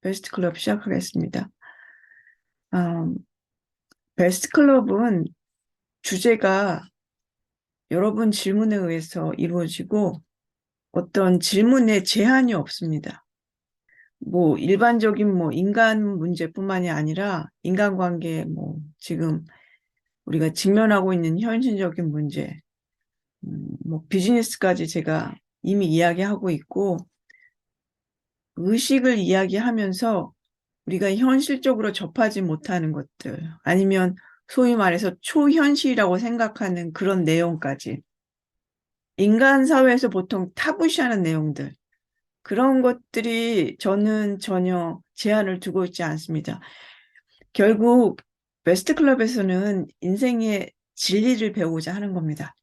베스트 클럽 시작하겠습니다. 음, 베스트 클럽은 주제가 여러분 질문에 의해서 이루어지고 어떤 질문에 제한이 없습니다. 뭐 일반적인 뭐 인간 문제뿐만이 아니라 인간관계 지금 우리가 직면하고 있는 현실적인 문제, 뭐 비즈니스까지 제가 이미 이야기하고 있고 의식을 이야기하면서 우리가 현실적으로 접하지 못하는 것들, 아니면 소위 말해서 초현실이라고 생각하는 그런 내용까지, 인간 사회에서 보통 타부시하는 내용들, 그런 것들이 저는 전혀 제한을 두고 있지 않습니다. 결국 베스트 클럽에서는 인생의 진리를 배우고자 하는 겁니다.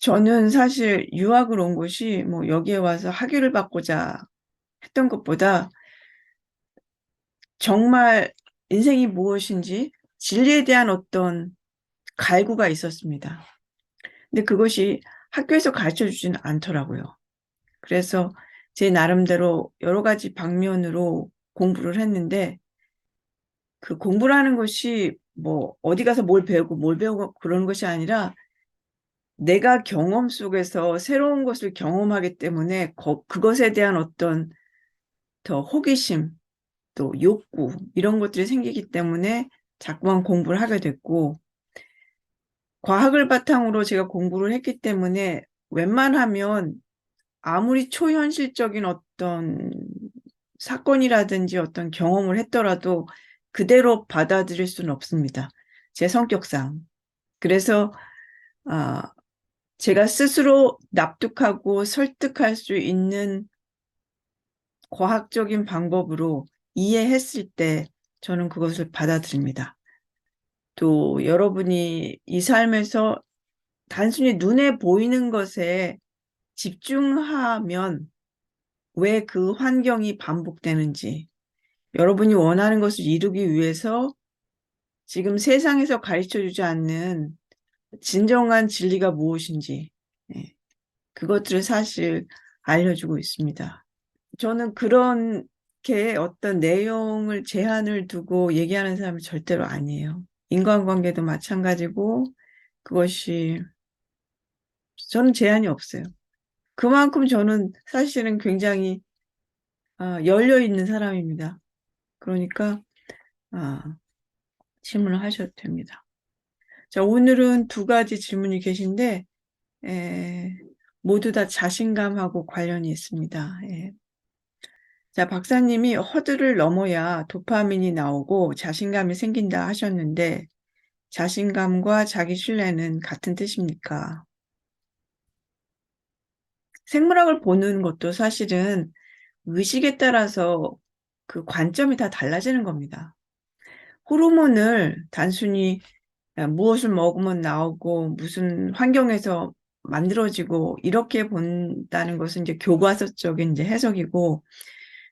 저는 사실 유학을 온 곳이 뭐 여기에 와서 학위를 받고자 했던 것보다 정말 인생이 무엇인지 진리에 대한 어떤 갈구가 있었습니다. 근데 그것이 학교에서 가르쳐 주지는 않더라고요. 그래서 제 나름대로 여러 가지 방면으로 공부를 했는데 그 공부라는 것이 뭐 어디 가서 뭘 배우고 그러는 것이 아니라 내가 경험 속에서 새로운 것을 경험하기 때문에 그것에 대한 어떤 더 호기심, 또 욕구 이런 것들이 생기기 때문에 자꾸만 공부를 하게 됐고 과학을 바탕으로 제가 공부를 했기 때문에 웬만하면 아무리 초현실적인 어떤 사건이라든지 어떤 경험을 했더라도 그대로 받아들일 수는 없습니다. 제 성격상. 그래서 아, 제가 스스로 납득하고 설득할 수 있는 과학적인 방법으로 이해했을 때 저는 그것을 받아들입니다. 또 여러분이 이 삶에서 단순히 눈에 보이는 것에 집중하면 왜 그 환경이 반복되는지, 여러분이 원하는 것을 이루기 위해서 지금 세상에서 가르쳐 주지 않는 진정한 진리가 무엇인지, 예, 그것들을 사실 알려주고 있습니다. 저는 그렇게 어떤 내용을 제한을 두고 얘기하는 사람이 절대로 아니에요. 인간관계도 마찬가지고, 그것이, 저는 제한이 없어요. 그만큼 저는 사실은 굉장히 열려 있는 사람입니다. 그러니까 아, 질문을 하셔도 됩니다. 자, 오늘은 두 가지 질문이 계신데 에, 모두 다 자신감하고 관련이 있습니다. 예. 자, 박사님이 허들을 넘어야 도파민이 나오고 자신감이 생긴다 하셨는데 자신감과 자기 신뢰는 같은 뜻입니까? 생물학을 보는 것도 사실은 의식에 따라서 그 관점이 다 달라지는 겁니다. 호르몬을 단순히 무엇을 먹으면 나오고 무슨 환경에서 만들어지고 이렇게 본다는 것은 이제 교과서적인 이제 해석이고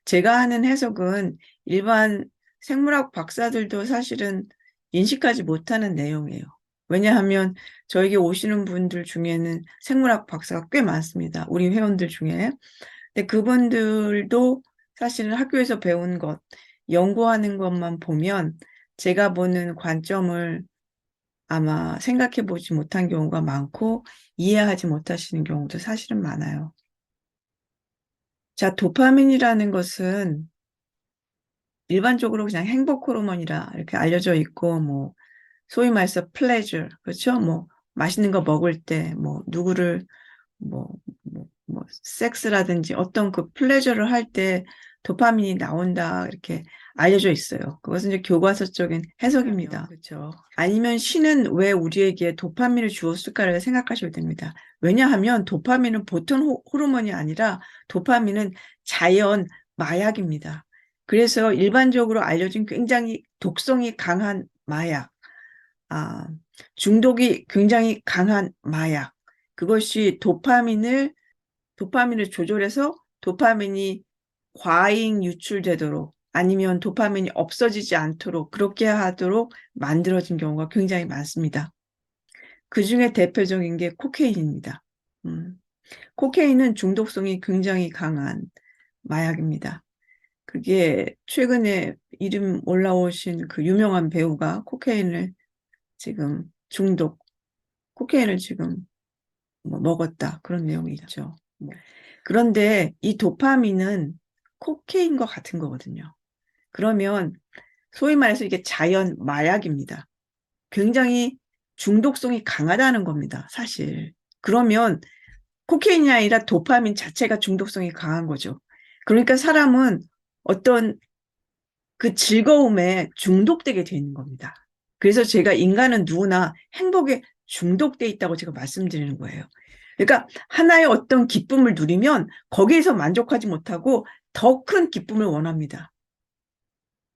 제가 하는 해석은 일반 생물학 박사들도 사실은 인식하지 못하는 내용이에요. 왜냐하면 저에게 오시는 분들 중에는 생물학 박사가 꽤 많습니다. 우리 회원들 중에. 근데 그분들도 사실은 학교에서 배운 것, 연구하는 것만 보면 제가 보는 관점을 아마 생각해 보지 못한 경우가 많고 이해하지 못하시는 경우도 사실은 많아요. 자, 도파민이라는 것은 일반적으로 그냥 행복 호르몬이라 이렇게 알려져 있고, 뭐, 소위 말해서 pleasure, 그렇죠? 뭐, 맛있는 거 먹을 때, 뭐, 누구를, 섹스라든지 어떤 그 플레저를 할 때 도파민이 나온다, 이렇게 알려져 있어요. 그것은 이제 교과서적인 해석입니다. 그렇죠. 아니면 신은 왜 우리에게 도파민을 주었을까를 생각하셔도 됩니다. 왜냐하면 도파민은 보통 호르몬이 아니라 도파민은 자연 마약입니다. 그래서 일반적으로 알려진 굉장히 독성이 강한 마약, 아, 중독이 굉장히 강한 마약. 그것이 도파민을 조절해서 도파민이 과잉 유출되도록 아니면 도파민이 없어지지 않도록 그렇게 하도록 만들어진 경우가 굉장히 많습니다. 그 중에 대표적인 게 코케인입니다. 코케인은 중독성이 굉장히 강한 마약입니다. 그게 최근에 이름 올라오신 그 유명한 배우가 지금 중독, 코케인을 지금 뭐 먹었다. 그런 내용이 있죠. 그런데 이 도파민은 코케인과 같은 거거든요. 그러면 소위 말해서 이게 자연 마약입니다. 굉장히 중독성이 강하다는 겁니다, 사실. 그러면 코케인이 아니라 도파민 자체가 중독성이 강한 거죠. 그러니까 사람은 어떤 그 즐거움에 중독되게 되는 겁니다. 그래서 제가 인간은 누구나 행복에 중독돼 있다고 제가 말씀드리는 거예요. 그러니까 하나의 어떤 기쁨을 누리면 거기에서 만족하지 못하고 더 큰 기쁨을 원합니다.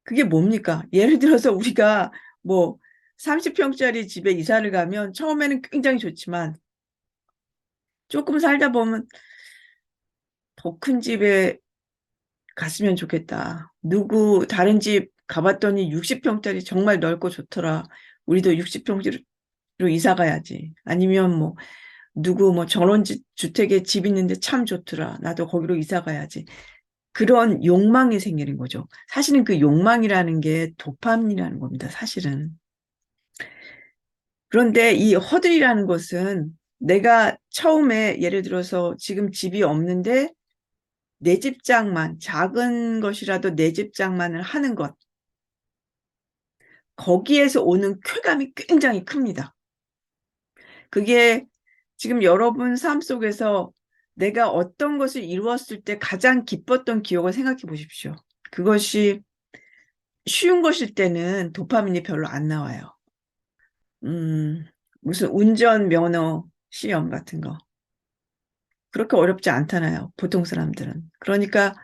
그게 뭡니까? 예를 들어서 우리가 뭐 30평짜리 집에 이사를 가면 처음에는 굉장히 좋지만 조금 살다 보면 더 큰 집에 갔으면 좋겠다. 다른 집 가봤더니 60평짜리 정말 넓고 좋더라. 우리도 60평으로 이사 가야지. 아니면 뭐 누구 뭐 전원주택에 집 있는데 참 좋더라. 나도 거기로 이사 가야지. 그런 욕망이 생기는 거죠. 사실은 그 욕망이라는 게 도파민이라는 겁니다. 사실은. 그런데 이 허들이라는 것은 내가 처음에 예를 들어서 지금 집이 없는데 내 집장만, 작은 것이라도 내 집장만을 하는 것. 거기에서 오는 쾌감이 굉장히 큽니다. 그게 지금 여러분 삶 속에서 내가 어떤 것을 이루었을 때 가장 기뻤던 기억을 생각해 보십시오. 그것이 쉬운 것일 때는 도파민이 별로 안 나와요. 음, 무슨 운전면허 시험 같은 거. 그렇게 어렵지 않잖아요. 보통 사람들은. 그러니까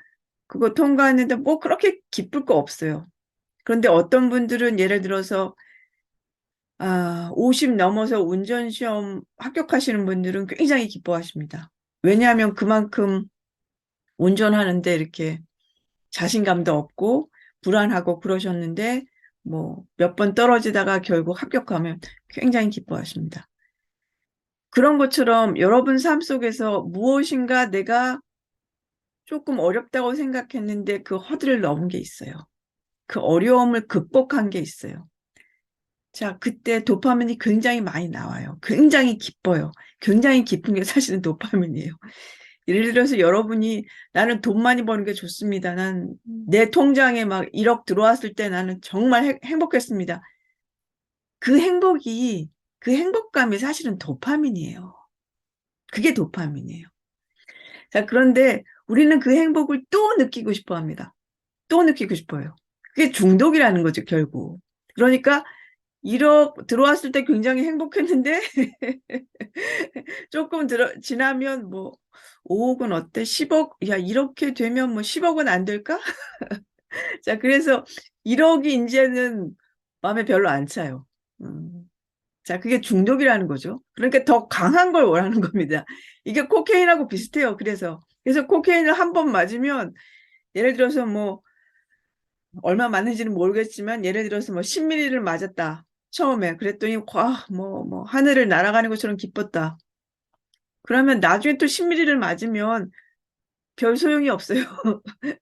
그거 통과했는데 뭐 그렇게 기쁠 거 없어요. 그런데 어떤 분들은 예를 들어서 50 넘어서 운전시험 합격하시는 분들은 굉장히 기뻐하십니다. 왜냐하면 그만큼 운전하는데 이렇게 자신감도 없고 불안하고 그러셨는데 뭐 몇 번 떨어지다가 결국 합격하면 굉장히 기뻐하십니다. 그런 것처럼 여러분 삶 속에서 무엇인가 내가 조금 어렵다고 생각했는데 그 허들을 넘은 게 있어요. 그 어려움을 극복한 게 있어요. 자, 그때 도파민이 굉장히 많이 나와요. 굉장히 기뻐요. 굉장히 기쁜 게 사실은 도파민이에요. 예를 들어서 여러분이 나는 돈 많이 버는 게 좋습니다. 난 내 통장에 막 1억 들어왔을 때 나는 정말 행복했습니다. 그 행복이, 그 행복감이 사실은 도파민이에요. 그게 도파민이에요. 자, 그런데 우리는 그 행복을 또 느끼고 싶어 합니다. 또 느끼고 싶어요. 그게 중독이라는 거죠, 결국. 그러니까 1억 들어왔을 때 굉장히 행복했는데 조금 지나면 뭐 5억은 어때? 10억? 야, 이렇게 되면 뭐 10억은 안 될까? 자, 그래서 1억이 이제는 마음에 별로 안 차요. 자, 그게 중독이라는 거죠. 그러니까 더 강한 걸 원하는 겁니다. 이게 코케인하고 비슷해요. 그래서 코케인을 한 번 맞으면 예를 들어서 뭐 얼마 맞는지는 모르겠지만 예를 들어서 뭐 10ml를 맞았다. 처음에 그랬더니 하늘을 날아가는 것처럼 기뻤다. 그러면 나중에 또 10ml를 맞으면 별 소용이 없어요.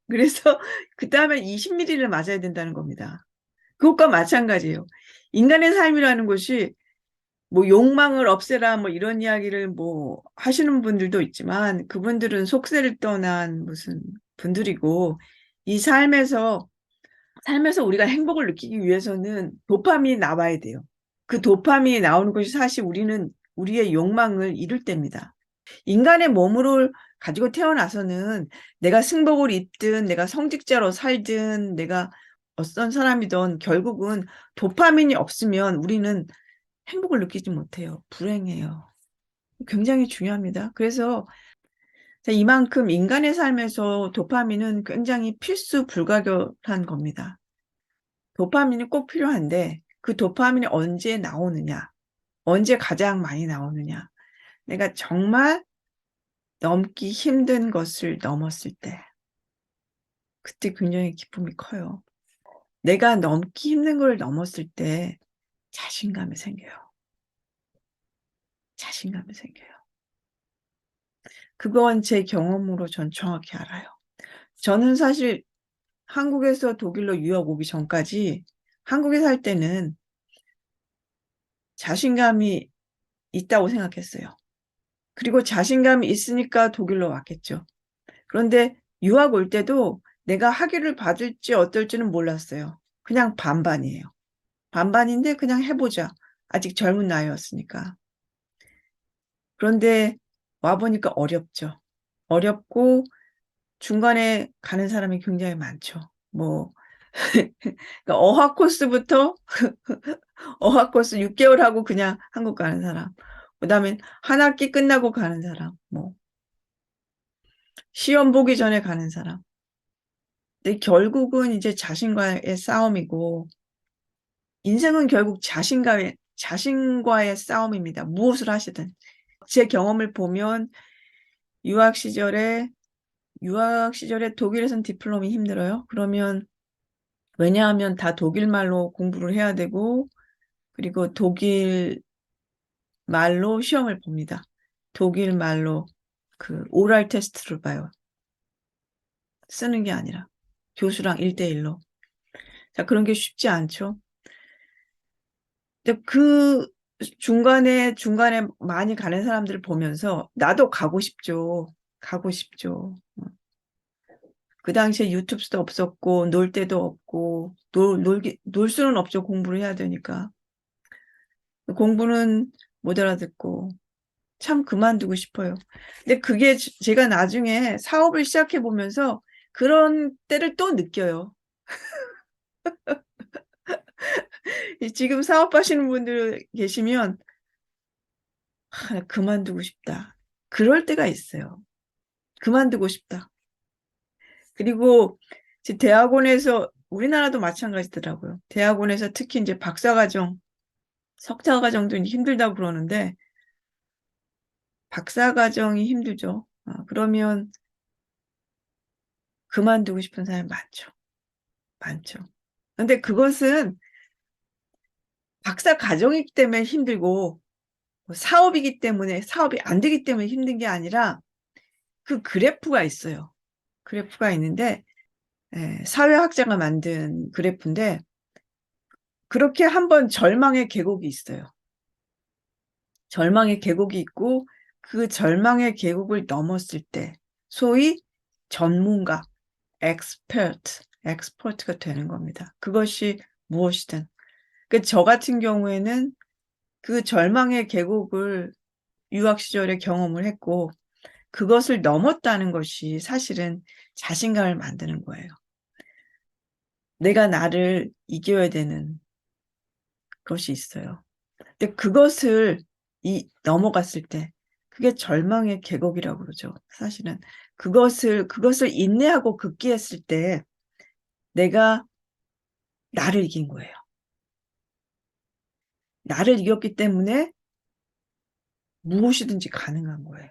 그래서 그 다음에 20ml를 맞아야 된다는 겁니다. 그것과 마찬가지예요. 인간의 삶이라는 것이 뭐 욕망을 없애라 뭐 이런 이야기를 뭐 하시는 분들도 있지만 그분들은 속세를 떠난 무슨 분들이고 이 삶에서 우리가 행복을 느끼기 위해서는 도파민이 나와야 돼요. 그 도파민이 나오는 것이 사실 우리의 욕망을 이룰 때입니다. 인간의 몸으로 가지고 태어나서는 내가 승복을 입든 내가 성직자로 살든 내가 어떤 사람이든 결국은 도파민이 없으면 우리는 행복을 느끼지 못해요. 불행해요. 굉장히 중요합니다. 그래서 이만큼 인간의 삶에서 도파민은 굉장히 필수 불가결한 겁니다. 도파민이 꼭 필요한데 그 도파민이 언제 나오느냐, 언제 가장 많이 나오느냐. 내가 정말 넘기 힘든 것을 넘었을 때, 그때 굉장히 기쁨이 커요. 내가 넘기 힘든 걸 넘었을 때 자신감이 생겨요. 자신감이 생겨요. 그건 제 경험으로 전 정확히 알아요. 저는 사실 한국에서 독일로 유학 오기 전까지 한국에 살 때는 자신감이 있다고 생각했어요. 그리고 자신감이 있으니까 독일로 왔겠죠. 그런데 유학 올 때도 내가 학위를 받을지 어떨지는 몰랐어요. 그냥 반반이에요. 반반인데 그냥 해보자. 아직 젊은 나이였으니까. 그런데 와보니까 어렵죠. 어렵고 중간에 가는 사람이 굉장히 많죠. 뭐, 그러니까 어학 코스부터 어학 코스 6개월 하고 그냥 한국 가는 사람. 그다음에 한 학기 끝나고 가는 사람. 뭐, 시험 보기 전에 가는 사람. 근데 결국은 이제 자신과의 싸움이고, 인생은 결국 자신과의 싸움입니다. 무엇을 하시든. 제 경험을 보면 유학 시절에, 유학 시절에 독일에선 디플롬이 힘들어요. 그러면, 왜냐하면 다 독일말로 공부를 해야 되고, 그리고 독일 말로 시험을 봅니다. 독일 말로 그 오랄 테스트를 봐요. 쓰는 게 아니라 교수랑 1대1로. 자, 그런 게 쉽지 않죠. 근데 그 중간에 많이 가는 사람들을 보면서 나도 가고 싶죠. 가고 싶죠. 그 당시에 유튜브도 없었고 놀 데도 없고 놀 수는 없죠. 공부를 해야 되니까. 공부는 못 알아듣고 참 그만두고 싶어요. 근데 그게 제가 나중에 사업을 시작해 보면서 그런 때를 또 느껴요. 지금 사업하시는 분들 계시면 그만두고 싶다. 그럴 때가 있어요. 그만두고 싶다. 그리고 대학원에서 우리나라도 마찬가지더라고요. 대학원에서 특히 이제 박사과정, 석사과정도 힘들다고 그러는데 박사과정이 힘들죠. 그러면 그만두고 싶은 사람이 많죠. 많죠. 근데 그것은 박사 과정이기 때문에 힘들고 뭐 사업이기 때문에 사업이 안 되기 때문에 힘든 게 아니라 그 그래프가 있어요. 그래프가 있는데 사회학자가 만든 그래프인데 그렇게 한번 절망의 계곡이 있어요. 절망의 계곡이 있고 그 절망의 계곡을 넘었을 때 소위 전문가, 엑스퍼트가 되는 겁니다. 그것이 무엇이든. 저 같은 경우에는 그 절망의 계곡을 유학 시절에 경험을 했고 그것을 넘었다는 것이 사실은 자신감을 만드는 거예요. 내가 나를 이겨야 되는 것이 있어요. 근데 그것을 넘어갔을 때 그게 절망의 계곡이라고 그러죠. 사실은 그것을 인내하고 극기했을 때 내가 나를 이긴 거예요. 나를 이겼기 때문에 무엇이든지 가능한 거예요.